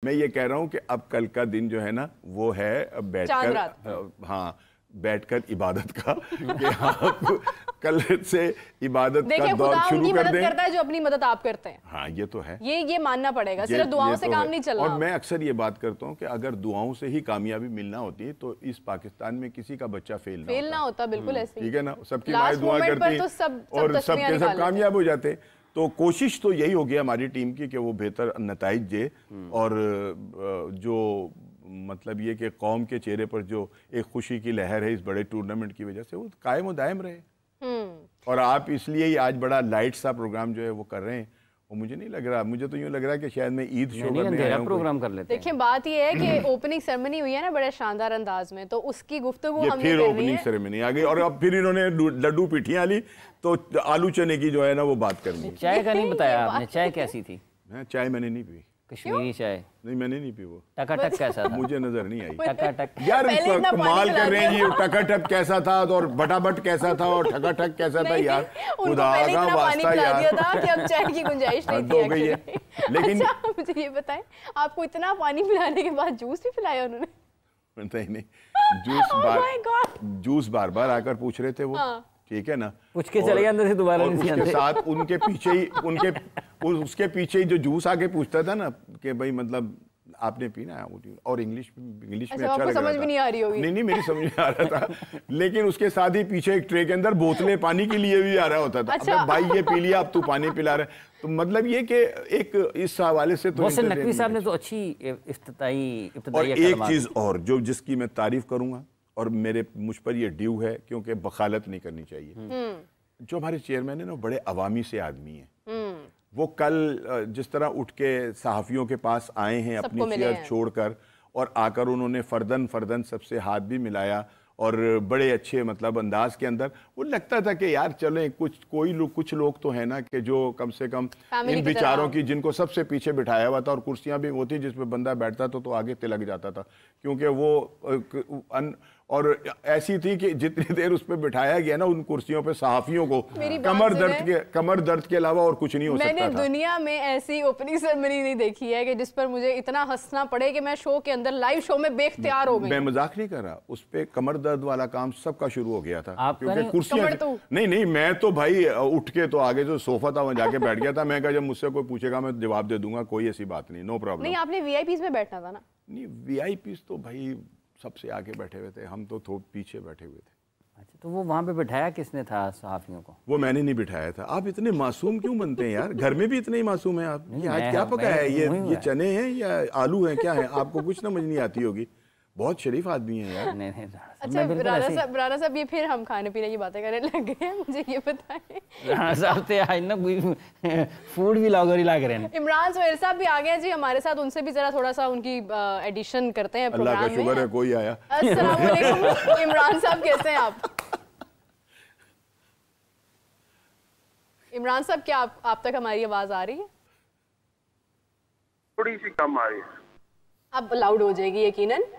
मैं ये कह रहा हूँ कि अब कल का दिन जो है ना वो है बैठकर, हाँ बैठकर इबादत का कि आप कल से इबादत का दौर शुरू कर दें। करता है जो अपनी मदद आप करते हैं। हाँ ये तो है, ये मानना पड़ेगा, सिर्फ दुआओं से काम नहीं चलना। और मैं अक्सर ये बात करता हूँ कि अगर दुआओं से ही कामयाबी मिलना होती है तो इस पाकिस्तान में किसी का बच्चा फेल ना होता। बिल्कुल ऐसे, ठीक है ना, सबकी माएं दुआ करती और सबके सब कामयाब हो जाते। तो कोशिश तो यही होगी हमारी टीम की कि वो बेहतर नताइज दे और जो मतलब ये कि कौम के चेहरे पर जो एक खुशी की लहर है इस बड़े टूर्नामेंट की वजह से वो कायम और दायम रहे। और आप इसलिए ही आज बड़ा लाइट सा प्रोग्राम जो है वो कर रहे हैं। वो मुझे नहीं लग रहा, मुझे तो यूँ लग रहा है कि शायद मैं ईद शो करने आया हूं, प्रोग्राम कर लेते हैं। देखिए बात ये है कि ओपनिंग सेरेमनी हुई है ना बड़े शानदार अंदाज में, तो उसकी गुफ्तगू हमने फिर ओपनिंग सेरेमनी आ गई और अब फिर इन्होंने लड्डू पिठियां ली तो आलू चने की जो है ना वो बात करनी। चाय का नहीं बताया आपने, चाय कैसी थी? चाय मैंने नहीं पी, कश्मीरी चाय नहीं मैंने नहीं पी। वो टकाटक कैसा था? मुझे नजर नहीं आई। टकाटक यार कमाल कर रहे हैं जी, टकाटक कैसा था और बटाबट कैसा था और ठकाठक कैसा था यार, खुदा का वास्ता यार कि अब चाय की गुंजाइश नहीं हो गई है। लेकिन अच्छा, मुझे ये बताएं, आपको इतना पानी पिलाने के बाद जूस भी पिलाया उन्होंने? नहीं जूस बार बार आकर पूछ रहे थे वो, ठीक है ना, पूछ के चले गए अंदर से दोबारा। उसके साथ उनके पीछे ही उसके पीछे ही जो जूस आके पूछता था ना कि भाई मतलब आपने पीना है, और इंग्लिश में अच्छा लग रहा समझ भी नहीं आ रही होगी। नहीं मेरी समझ में आ रहा था लेकिन उसके साथ ही पीछे एक ट्रे के अंदर बोतलें पानी के लिए भी आ रहा होता था। अच्छा। भाई ये पी लिया, अब तू पानी पिला रहा है, तो मतलब ये कि एक इस हवाले से तो नकवी साहब ने तो अच्छी इफ्तिताई और एक चीज और जो जिसकी मैं तारीफ करूंगा और मुझ पर ये ड्यू है क्योंकि बखालत नहीं करनी चाहिए। जो हमारे चेयरमैन है ना बड़े अवामी से आदमी हैं। वो कल जिस तरह उठ के सहाफ़ियों के पास आए हैं अपनी चेयर छोड़कर और आकर उन्होंने फर्दन सबसे हाथ भी मिलाया और बड़े अच्छे मतलब अंदाज के अंदर, वो लगता था कि यार चलें कुछ लोग तो हैं ना कि जो कम से कम इन बेचारों की जिनको सबसे पीछे बिठाया हुआ था और कुर्सियां भी होती जिस पे बंदा बैठता था तो आगे तिलक जाता था क्योंकि वो और ऐसी थी कि जितनी देर उस पर बिठाया गया ना उन कुर्सियों पे सहाफियों को कमर दर्द के अलावा और कुछ नहीं हो सकता था। मैंने दुनिया में ऐसी ओपनिंग सेरेमनी नहीं देखी है कि जिस पर मुझे इतना हंसना पड़े कि मैं शो के अंदर लाइव शो में बेख्तियार हो गई। मैं मजाक नहीं कर रहा, उस पे कमर दर्द वाला काम सबका शुरू हो गया था क्योंकि कुर्सियां नहीं मैं तो भाई उठ के तो आगे जो सोफा था वहां जाके बैठ गया था। मैं कहा जब मुझसे कोई पूछेगा मैं जवाब दे दूंगा, कोई ऐसी बात नहीं, नो प्रॉब्लम। नहीं आपने वीआईपीज़ में बैठना था ना? नहीं वीआईपीज़ तो भाई सबसे आगे बैठे हुए थे, हम तो थोड़ा पीछे बैठे हुए थे। अच्छा, तो वो वहाँ पे बिठाया किसने था सहाफियों को? वो मैंने नहीं बिठाया था। आप इतने मासूम क्यों बनते हैं यार, घर में भी इतने ही मासूम हैं आप। ये आज क्या पका है, ये चने हैं या आलू हैं, क्या है, आपको कुछ समझ नहीं आती होगी। बहुत शरीफ आदमी है यार। नहीं अच्छा राणा साहब ये फिर हम खाने पीने की बातें करने लग गए हैं, मुझे ये बताएं। राणा साहब तो आज ना कोई फूड भी लॉगर ही लग रहे हैं। इमरान सोहेल साहब भी आ गए जी हमारे साथ, उनसे भी जरा थोड़ा सा उनकी एडिशन करते हैं प्रोग्राम में। अल्लाह का शुक्र है कोई आया। अस्सलाम वालेकुम इमरान साहब, कैसे हैं आप? इमरान साहब क्या आप तक हमारी आवाज आ रही है? थोड़ी सी कम आ रही है। अब लाउड हो जाएगी यकीनन,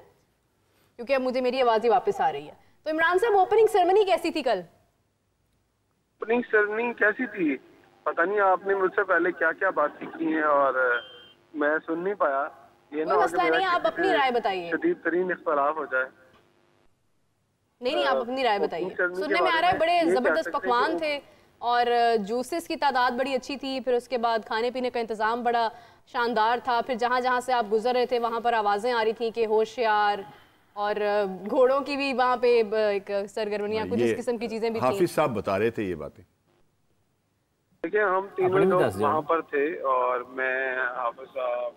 क्योंकि अब मुझे मेरी आवाज ही वापस आ रही है। तो इमरान साहब ओपनिंग सेरेमनी कैसी थी कल? ओपनिंग सेरेमनी कैसी थी पता नहीं, आपने मुझसे पहले क्या क्या बातें की हैं और मैं सुन नहीं पाया। ये ना मसला नहीं, आप अपनी राय बताइए। शदीद तरीन इख्तलाफ हो जाए। नहीं आप अपनी राय बताइए। सुनने में आ रहा है बड़े जबरदस्त पकवान थे और जूसेस की तादाद बड़ी अच्छी थी, फिर उसके बाद खाने पीने का इंतजाम बड़ा शानदार था। फिर जहाँ जहाँ से आप गुजर रहे थे वहाँ पर आवाज़ें आ रही थी कि होशियार, और घोड़ों की भी वहाँ पे एक सरगर्मियाँ कुछ इस किस्म की चीज़ें भी थी। हाफिज साहब बता रहे थे ये बातें। देखिए हम तीनों लोग वहाँ पर थे और मैं हाफिज साहब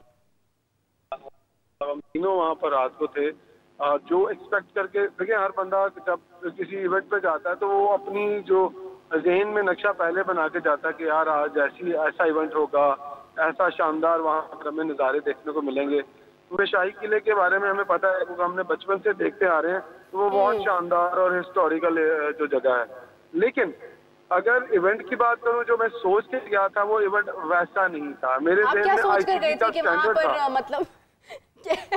हम तीनों वहाँ पर रात को थे। जो एक्सपेक्ट करके देखिए हर बंदा जब किसी इवेंट पे जाता है तो वो अपनी जो ज़हन में नक्शा पहले बना के जाता है कि यार आज ऐसा इवेंट होगा, ऐसा शानदार वहाँ पर हमें नज़ारे देखने को मिलेंगे। शाही किले के बारे में हमें पता है क्योंकि हमने बचपन से देखते आ रहे हैं, तो वो बहुत शानदार और हिस्टोरिकल जो जगह है। लेकिन अगर इवेंट की बात करूं, जो मैं सोच के गया था वो इवेंट वैसा नहीं था। मेरे आप क्या सोच कर गए थे कि वहाँ पर मतलब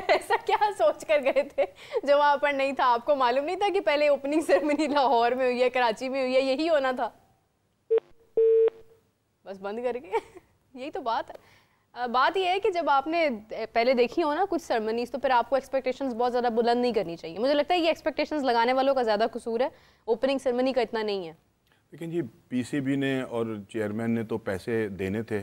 ऐसा क्या सोच कर गए थे जो वहाँ पर नहीं था? आपको मालूम नहीं था कि पहले ओपनिंग सेरेमनी लाहौर में हुई है, कराची में हुई है, यही होना था? बस बंद करके यही तो बात है। बात यह है कि जब आपने पहले देखी हो ना कुछ सेरेमनीज, तो फिर आपको एक्सपेक्टेशंस बहुत ज़्यादा बुलंद नहीं करनी चाहिए। मुझे लगता है ये एक्सपेक्टेशंस लगाने वालों का ज़्यादा कसूर है, ओपनिंग सेरेमनी का इतना नहीं है। लेकिन जी पीसीबी ने और चेयरमैन ने तो पैसे देने थे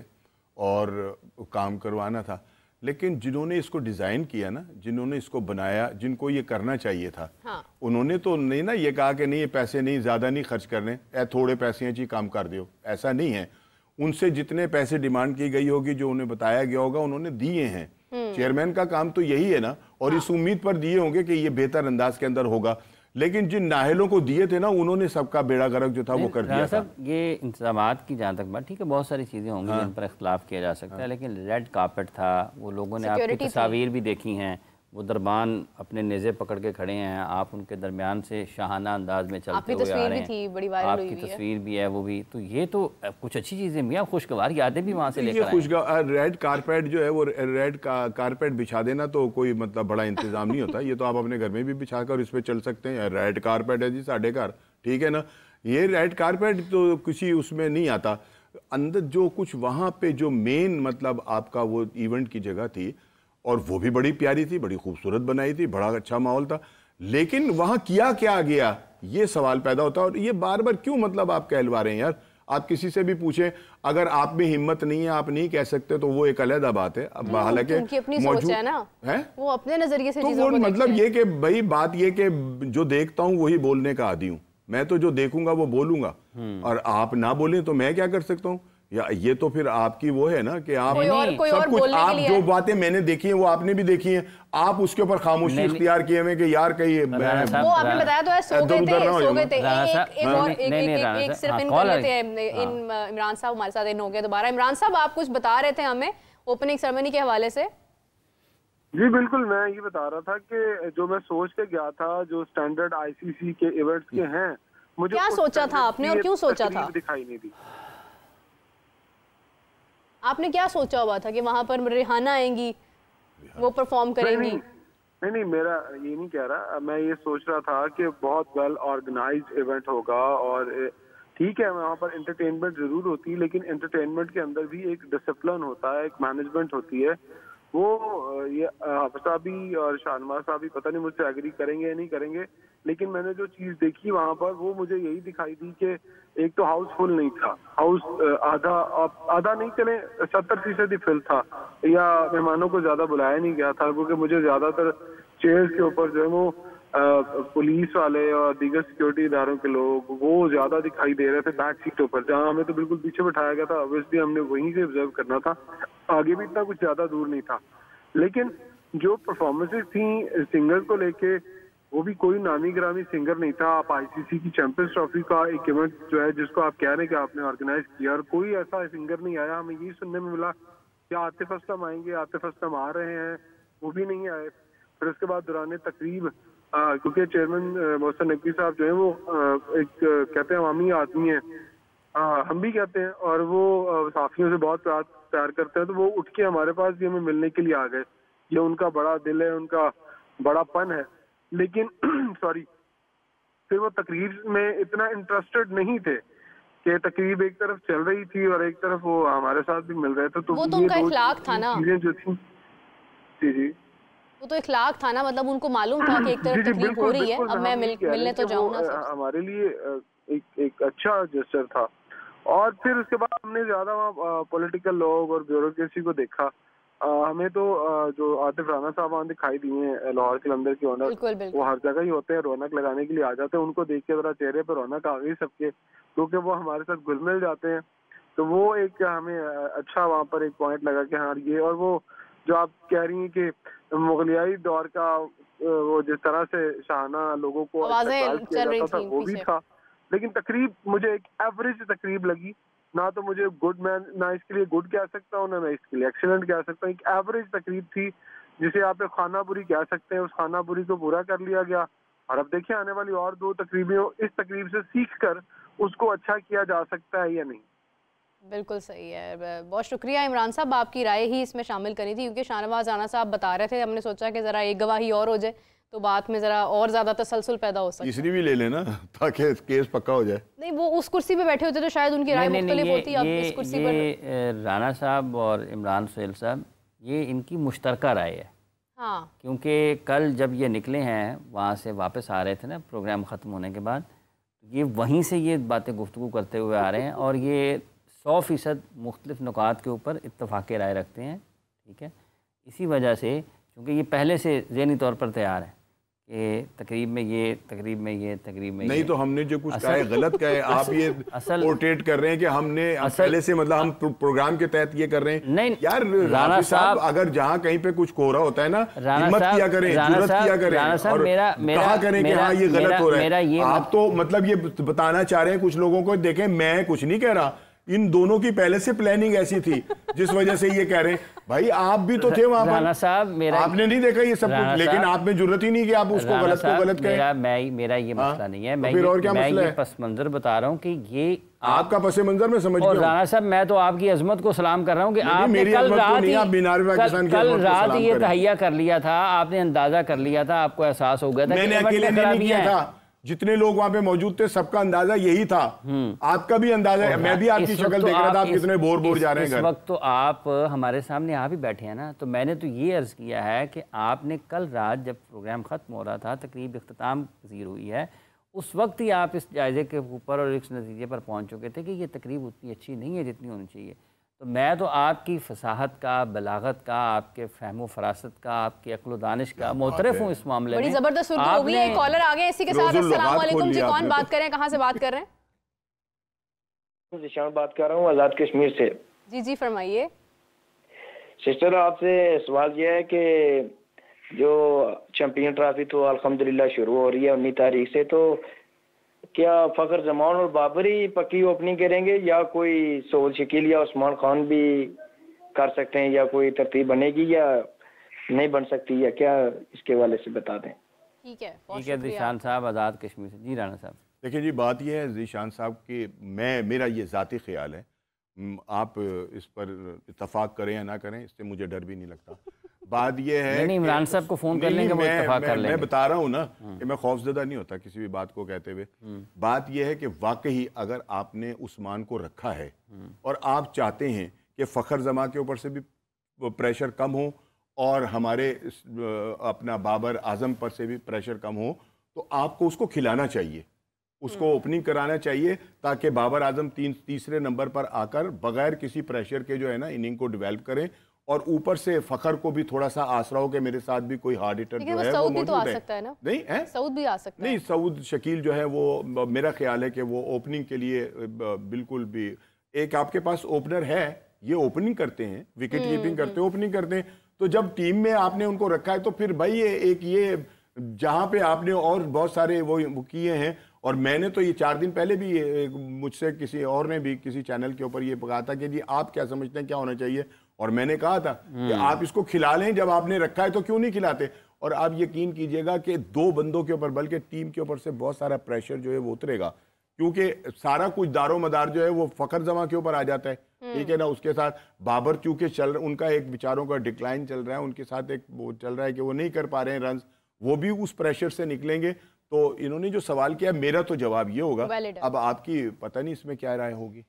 और काम करवाना था, लेकिन जिन्होंने इसको डिज़ाइन किया ना, जिन्होंने इसको बनाया, जिनको ये करना चाहिए था, हाँ। उन्होंने तो नहीं ना ये कहा कि नहीं ये पैसे नहीं, ज़्यादा नहीं खर्च करने, थोड़े पैसे हैं जी काम कर दियो, ऐसा नहीं है। उनसे जितने पैसे डिमांड की गई होगी, जो उन्हें बताया गया होगा, उन्होंने दिए हैं। चेयरमैन का काम तो यही है ना, और इस उम्मीद पर दिए होंगे कि ये बेहतर अंदाज के अंदर होगा। लेकिन जिन नाहलों को दिए थे ना, उन्होंने सबका बेड़ा गर्क जो था वो कर दिया था। ये इंतजामात की जहाँ तक बात, ठीक है बहुत सारी चीज़ें होंगी जिन पर इख्तलाफ किया जा सकता है, लेकिन रेड कार्पेट था, वो लोगों ने आपकी तस्वीर भी देखी हैं, वो दरबान अपने नेज़े पकड़ के खड़े हैं, आप उनके दरमियान से शाहाना अंदाज में चलते हुए आ रहे हैं, आपकी तस्वीर भी है वो भी, तो ये तो कुछ अच्छी चीज़ें भी हैं, खुशगवार यादें भी वहाँ से लेकर खुशगवार रेड कारपेट जो है वो रेड कारपेट बिछा देना तो कोई मतलब बड़ा इंतजाम नहीं होता। ये तो आप अपने घर में भी बिछा कर इस पर चल सकते हैं। रेड कारपेट है जी साढ़े घर, ठीक है ना, ये रेड कारपेट तो किसी उसमें नहीं आता। अंदर जो कुछ वहाँ पे जो मेन मतलब आपका वो इवेंट की जगह थी, और वो भी बड़ी प्यारी थी, बड़ी खूबसूरत बनाई थी, बड़ा अच्छा माहौल था, लेकिन वहां किया क्या गया ये सवाल पैदा होता है। और ये बार बार क्यों मतलब आप कहलवा रहे हैं यार। आप किसी से भी पूछें, अगर आप में हिम्मत नहीं है, आप नहीं कह सकते, तो वो एक अलग बात है। अब हालांकि मौजूद है ना, है वो अपने नजरिए से तो वो मतलब ये कि भाई बात ये कि जो देखता हूं वही बोलने का आदी हूं मैं, तो जो देखूंगा वो बोलूंगा, और आप ना बोलें तो मैं क्या कर सकता हूं। या ये तो फिर आपकी वो है ना कि आप सब कुछ, आप जो बातें मैंने देखी हैं वो आपने भी देखी हैं, आप उसके ऊपर खामोशी इख्तियार किए हुए कि यार कहीं वो आपने बताया तो है, सो गए थे एक सिर्फ इन कर लेते हैं। इमरान साहब हमारे साथ इन हो गया दोबारा। इमरान साहब आप कुछ बता रहे थे हमें ओपनिंग सेरेमनी के हवाले से। जी बिल्कुल, मैं ये बता रहा था कि जो मैं सोच के गया था, जो स्टैंडर्ड आईसीसी के इवेंट्स के हैं, मुझे क्या सोचा था आपने और क्यों सोचा था, दिखाई नहीं दी। आपने क्या सोचा हुआ था कि वहां पर रिहाना आएंगी, वो परफॉर्म करेंगी? नहीं, मेरा ये नहीं कह रहा। मैं ये सोच रहा था कि बहुत वेल ऑर्गेनाइज्ड इवेंट होगा, और ठीक है वहाँ पर एंटरटेनमेंट जरूर होती है, लेकिन एंटरटेनमेंट के अंदर भी एक डिसिप्लिन होता है, एक मैनेजमेंट होती है। वो ये हाफिज़ भी और शाहनवाज साहब भी पता नहीं मुझसे एग्री करेंगे या नहीं करेंगे, लेकिन मैंने जो चीज़ देखी वहाँ पर वो मुझे यही दिखाई दी कि एक तो हाउसफुल नहीं था, हाउस आधा नहीं चले 70% फिल था, या मेहमानों को ज्यादा बुलाया नहीं गया था, क्योंकि मुझे ज्यादातर चेयर्स के ऊपर जो है वो पुलिस वाले और दीगर सिक्योरिटी इदारों के लोग वो ज्यादा दिखाई दे रहे थे बैक सीटों पर, जहाँ हमें तो बिल्कुल पीछे बिठाया गया था। ऑब्वियसली हमने वहीं से ऑब्जर्व करना था, आगे भी इतना कुछ ज्यादा दूर नहीं था। लेकिन जो परफॉर्मेंसेस थी सिंगर्स को लेके, वो भी कोई नामी ग्रामी सिंगर नहीं था। आप आईसीसी की चैंपियंस ट्रॉफी का एक इवेंट जो है जिसको आप कह रहे हैं कि आपने ऑर्गेनाइज किया, और कोई ऐसा सिंगर नहीं आया। हमें यही सुनने में मिला कि आतिफ असलम आएंगे, आतिफ असलम आ रहे हैं, वो भी नहीं आए। फिर उसके बाद दौरान तकरीब, क्योंकि चेयरमैन मोहसिन नकवी साहब जो है वो एक कहते हैं अवामी आदमी है, हम भी कहते हैं, और वो साफियों से बहुत प्यार करते हैं, तो वो उठ के हमारे पास भी हमें मिलने के लिए आ गए। ये उनका बड़ा दिल है, उनका बड़ापन है। लेकिन सॉरी, फिर वो तकरीर में इतना इंटरेस्टेड नहीं थे कि तकरीब एक तरफ चल रही थी और एक तरफ वो हमारे साथ भी मिल रहे थे। तो वो तो उनका इखलाक था ना, चीजें जो थी, जी वो तो इखलाक था ना, मतलब उनको मालूम था कि एक तरफ तकलीफ हो रही है, अब मैं मिलने तो जाऊँ ना। हमारे लिए एक अच्छा जेस्चर था। और फिर उसके बाद हमने ज्यादा वहाँ पॉलिटिकल लोग और ब्यूरोक्रेसी को देखा। हमें तो जो आतिफ राना साहब वहाँ दिखाई दिए हैं, लाहौर कलंदर के ओनर, वो हर जगह ही होते हैं, रौनक लगाने के लिए आ जाते हैं। उनको देख के जरा चेहरे पर रौनक आ गई सबके, क्योंकि वो हमारे साथ घुल मिल जाते हैं। तो वो एक हमें अच्छा वहाँ पर एक पॉइंट लगा कि हाँ ये, और वो जो आप कह रही हैं कि मुगलियाई दौर का वो जिस तरह से शाहाना लोगों को चल रही थी वो भी था। लेकिन तकरीब मुझे एक एवरेज तकरीब लगी। ना तो मुझे गुड, मैं ना इसके लिए गुड कह सकता हूँ, ना मैं इसके लिए एक्सीलेंट कह सकता हूँ। एक एवरेज तकरीब थी जिसे आप खानापुरी कह सकते हैं। उस खानापुरी को पूरा कर लिया गया, और अब देखिए आने वाली और 2 तकरीबें इस तकरीब से सीख कर उसको अच्छा किया जा सकता है या नहीं। बिल्कुल सही है, बहुत शुक्रिया इमरान साहब, आपकी राय ही इसमें शामिल करी थी, क्योंकि शाहनवाज राना साहब बता रहे थे, हमने सोचा कि ज़रा एक गवाही और हो जाए, तो बात में जरा और ज्यादा तसलसल पैदा हो सकता है। तीसरी भी ले लेना ताकि केस पक्का हो जाए। नहीं, वो उस कुर्सी पे बैठे होते तो शायद उनकी राय मुख्तलिफ होती। अब इस कुर्सी पर राना साहब और इमरान सुहेल साहब, ये इनकी मुश्तरका राय है। हाँ, क्योंकि कल जब ये निकले हैं वहाँ से वापस आ रहे थे ना प्रोग्राम ख़त्म होने के बाद, ये वहीं से ये बातें गुफ्तगू करते हुए आ रहे हैं और ये 100% मुख्तलिफ नुकात के ऊपर इत्तफाक़ राय रखते हैं। ठीक है, इसी वजह से क्योंकि ये पहले से ज़हनी तौर पर तैयार है कि तकरीब में ये, तकरीब में ये, तकरीब में नहीं ये। तो हमने जो कुछ कहा है गलत कहा है, आप ये पोर्ट्रेट कर रहे हैं कि हमने पहले से मतलब हम प्रोग्राम के तहत ये कर रहे हैं। नहीं यार राना साहब, अगर जहाँ कहीं पे कुछ कोहरा होता है ना, हिम्मत किया करें, जुर्रत किया करें और कहा करें कि हाँ ये गलत हो रहा है। आप तो मतलब ये बताना चाह रहे हैं कुछ लोगों को, देखें मैं कुछ नहीं कह रहा, इन दोनों की पहले से प्लानिंग ऐसी थी जिस वजह से ये कह रहे हैं। भाई आप भी तो थे वहां पर, राना साहब आपने नहीं देखा ये सब कुछ, लेकिन आप में जरूरत ही नहीं कि आप उसको गलत को गलत कहें। मेरा ये मसला नहीं है, मैं ये पस मंजर बता रहा हूँ कि ये आपका पस मंजर में समझ गया। राना साहब मैं तो आपकी अजमत को सलाम कर रहा हूँ कि आपने कल रात ये तहैया कर लिया था, आपने अंदाजा कर लिया था, आपको एहसास हो गया था। मैंने अकेले नहीं किया था, जितने लोग वहां पे मौजूद थे सबका अंदाजा यही था। आपका भी अंदाजा है, मैं भी आपकी शक्ल देख रहा था, आप कितने बोर जा रहे हैं। इस वक्त तो आप हमारे सामने आप ही बैठे हैं ना, तो मैंने तो ये अर्ज किया है कि आपने कल रात जब प्रोग्राम खत्म हो रहा था, तकरीब इख्तिताम पज़ीर हुई है, उस वक्त ही आप इस जायजे के ऊपर और इस नतीजे पर पहुंच चुके थे कि ये तकरीब उतनी अच्छी नहीं है जितनी होनी चाहिए। तो मैं तो आपकी फसाहत का, बलागत का, आपके फहमो फरासत का, आपकी अक्ल दानिश का मोतरफ हूँ इस मामले में। बड़ी जबरदस्त सुर्खी हो गई है। कॉलर आ गए इसी के साथ। अस्सलाम वालेकुम जी, कौन बात कर रहे हैं, कहाँ से बात कर रहे हैं? जिशान बात कर रहा हूँ आज़ाद कश्मीर से। जी जी फरमाइए। सिस्टर आपसे सवाल यह है कि जो चैंपियन ट्रॉफी तो अल्हम्दुलिल्लाह शुरू हो रही है 19 तारीख से, तो क्या फखर जमान और बाबर ही पक्की ओपनिंग करेंगे या कोई सोल शकील या उस्मान खान भी कर सकते हैं, या कोई तरतीब बनेगी या नहीं बन सकती, या क्या इसके वाले से बता दें। ठीक है ज़ीशान साहब आज़ाद कश्मीर से। जी राना साहब देखिए जी, बात यह है ज़ीशान साहब कि मेरा ये ज़ाती ख्याल है, आप इस पर इत्तफाक करें या ना करें इससे मुझे डर भी नहीं लगता। बात यह है नहीं, इमरान साहब को फोन कर लेंगे, वो इत्तफाक कर लेंगे। मैं बता रहा हूँ ना कि मैं खौफजदा नहीं होता किसी भी बात को कहते हुए। बात यह है कि वाकई अगर आपने उस्मान को रखा है और आप चाहते हैं कि फ़खर जमा के ऊपर से भी प्रेशर कम हो और हमारे अपना बाबर आजम पर से भी प्रेशर कम हो, तो आपको उसको खिलाना चाहिए, उसको ओपनिंग कराना चाहिए, ताकि बाबर आजम तीसरे नंबर पर आकर बगैर किसी प्रेशर के जो है ना इनिंग को डेवलप करें, और ऊपर से फखर को भी थोड़ा सा आसरा हो कि मेरे साथ भी कोई हार्ड हिटर जो है वो मौजूद है। सकता है ना? नहीं है, सऊद भी आ सकता है। नहीं, सऊद शकील जो है वो मेरा ख्याल है कि वो ओपनिंग के लिए बिल्कुल भी, एक आपके पास ओपनर है, ये ओपनिंग करते हैं, विकेट कीपिंग करते हैं, ओपनिंग करते हैं, तो जब टीम में आपने उनको रखा है तो फिर भाई ये जहाँ पे आपने और बहुत सारे वो किए हैं। और मैंने तो ये 4 दिन पहले भी मुझसे किसी और ने भी किसी चैनल के ऊपर ये कहा था कि जी आप क्या समझते हैं क्या होना चाहिए, और मैंने कहा था कि आप इसको खिला लें, जब आपने रखा है तो क्यों नहीं खिलाते। और आप यकीन कीजिएगा कि 2 बंदों के ऊपर बल्कि टीम के ऊपर से बहुत सारा प्रेशर जो है वो उतरेगा, क्योंकि सारा कुछ दारो मदार जो है वो फखर जमा के ऊपर आ जाता है। ठीक है ना, उसके साथ बाबर चूंकि उनका एक विचारों का डिक्लाइन चल रहा है, उनके साथ एक वो चल रहा है कि वो नहीं कर पा रहे हैं रन, वो भी उस प्रेशर से निकलेंगे। तो इन्होंने जो सवाल किया, मेरा तो जवाब ये होगा, अब आपकी पता नहीं इसमें क्या राय होगी।